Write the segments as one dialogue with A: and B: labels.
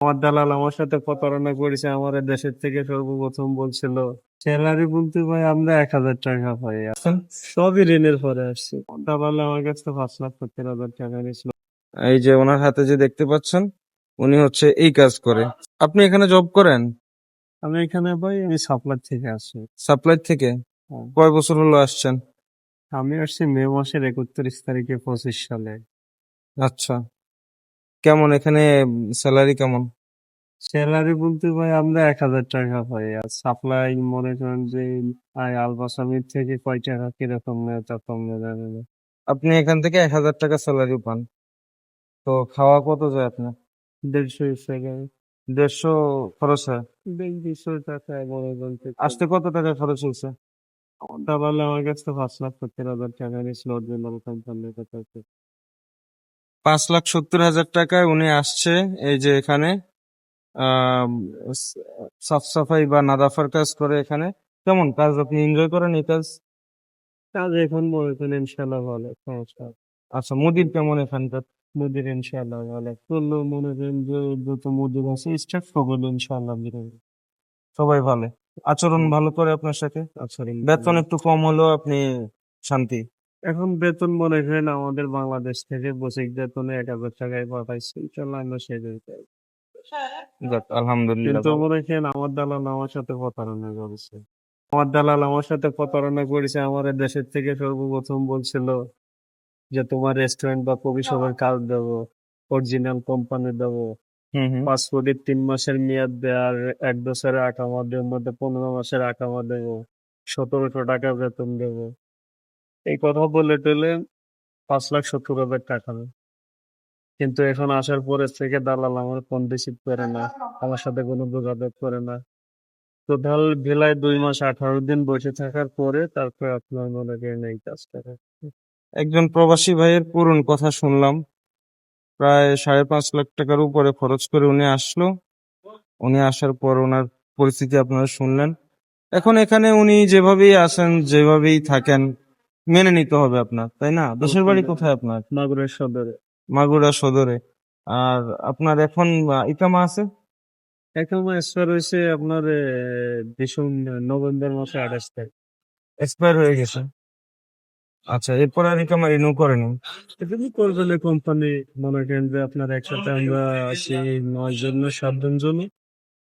A: আমার দালাল আমার সাথে প্রতারণা করেছে। আমার দেশের থেকে সর্বপ্রথম বলছিল স্যালারি বলতে ভাই আমরা 1,000 টাকা পাই। সবই ঋণের পরে আসছি। দালাল আমার কাছে 5,70,000 টাকা নিয়েছিল।
B: এই যে ওনার হাতে যে দেখতে পাচ্ছেন, উনি হচ্ছে এই কাজ করে। আপনি এখানে জব করেন?
A: আমি এখানে ভাই আমি সাপ্লাই থেকে আসছি।
B: সাপ্লাই থেকে
A: হ্যাঁ।
B: কয় বছর হলো আসছেন?
A: আমি আসছি মে মাসের 31 তারিখে 25 সালে।
B: আচ্ছা, কেমন এখানে স্যালারি কেমন?
A: স্যালারি বলতে ভাই আমরা 1,000 টাকা পাই। আর সাপ্লাই মনে করেন যে আলবাসামির থেকে কয় টাকা কিরকম নেয় তা তো আমরা জানি না।
B: আপনি এখান থেকে 1,000 টাকা স্যালারি পান, তো খাওয়া কত যায় আপনার?
A: 150 টাকা।
B: 150 খরচ হয়?
A: 200 টাকায় মনে করেন যে
B: আসতে কত টাকা খরচ হয়েছে?
A: দালাল আমার কাছে 5,70,000 টাকা নিয়েছিল অরিজিনাল কোম্পানির কাছে।
B: 5,70,000 টাকায় উনি আসছে এই যে এখানে আহ সাফ সাফাই বা নাদাফার কাজ করে এখানে। কেমন কাজ, আপনি এনজয় করেন এই কাজ?
A: কাজ এখন মনে করেন ইনশাল্লাহ ভালো, সমস্যা নেই।
B: আচ্ছা, মুদির কেমন এখানকার?
A: মুদির ইনশাল্লাহ ভালো করলো, মনে করেন যে যত মুদির আছে স্টাফ সকল ইনশাল্লাহ বিরোধী।
B: সবাই ভালো, আচরণ ভালো করে আপনার সাথে?
A: আচ্ছা,
B: বেতন একটু কম হলেও আপনি শান্তি?
A: এখন বেতন মনে করেন আমাদের বাংলাদেশ থেকে বসিক বেতনে 1,000 টাকায় পাঠাইছে, ইনশাল্লাহ আমরা সেই দিতে।
B: যাক, আলহামদুলিল্লাহ।
A: কিন্তু মনে করেন আমার দালাল আমার সাথে প্রতারণা করেছে। আমার দালাল আমার সাথে প্রতারণা করেছে। আমার দেশের থেকে সর্বপ্রথম বলছিল যে তোমার রেস্টুরেন্ট বা কফি শপের কাজ দেবো, অরিজিনাল কোম্পানি দেবো,
B: হুম হুম।
A: পাসপোর্টের 3 মাসের মেয়াদ দেয়, আর 1 বছরের আকামাদের মধ্যে 15 মাসের আকামা দেবো, 1,700 টাকা বেতন দেবো। এই কথা বলে টলে 5,70,000 টাকা দেয়। কিন্তু এখন আসার পরে থেকে দালাল আমার ফোন রিসিভ করে না, আমার সাথে কোনো যোগাযোগ করে না। টোটাল ভেলায় 2 মাস 18 দিন বসে থাকার পরে তারপর আপনার মনে করেন এই কাজটা করে।
B: একজন প্রবাসী ভাইয়ের পুরন কথা শুনলাম, প্রায় 5.5 লাখ টাকার উপরে খরচ করে উনি আসলো। উনি আসার পর ওনার পরিস্থিতি আপনারা শুনলেন। এখন এখানে উনি যেভাবেই আসেন, যেভাবেই থাকেন, মেনে নিতে হবে আপনার, তাই না? দেশের বাড়ি কোথায় আপনার?
A: মাগুরার সদরে।
B: মাগুরা সদরে। আর আপনার এখন ইকামা আছে?
A: এখন এক্সপায়ার হয়েছে আপনার নভেম্বর মাসে 28 তারিখ।
B: এক্সপায়ার হয়ে গেছে। আচ্ছা, এরপর আর ইকামা রিনিউ করেনি?
A: এটা কি করবেন কোম্পানি, মনে করেন যে আপনার একসাথে আমরা আছি 9 জন না 7 জন জন্য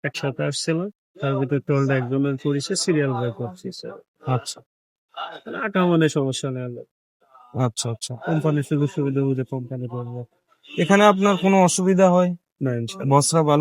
A: একসাথে আসছিলাম। তার ভিতরে টোলটা একজনের করেছে, সিরিয়াল বাই করছি স্যার।
B: আচ্ছা
A: টাকা মানে সমস্যা নেই,
B: আচ্ছা আচ্ছা।
A: কোম্পানির সুযোগ সুবিধা বুঝে কোম্পানি করবে।
B: এখানে আপনার কোনো অসুবিধা হয়?
A: না ইনশাল্লাহ।
B: বসরা ভালো?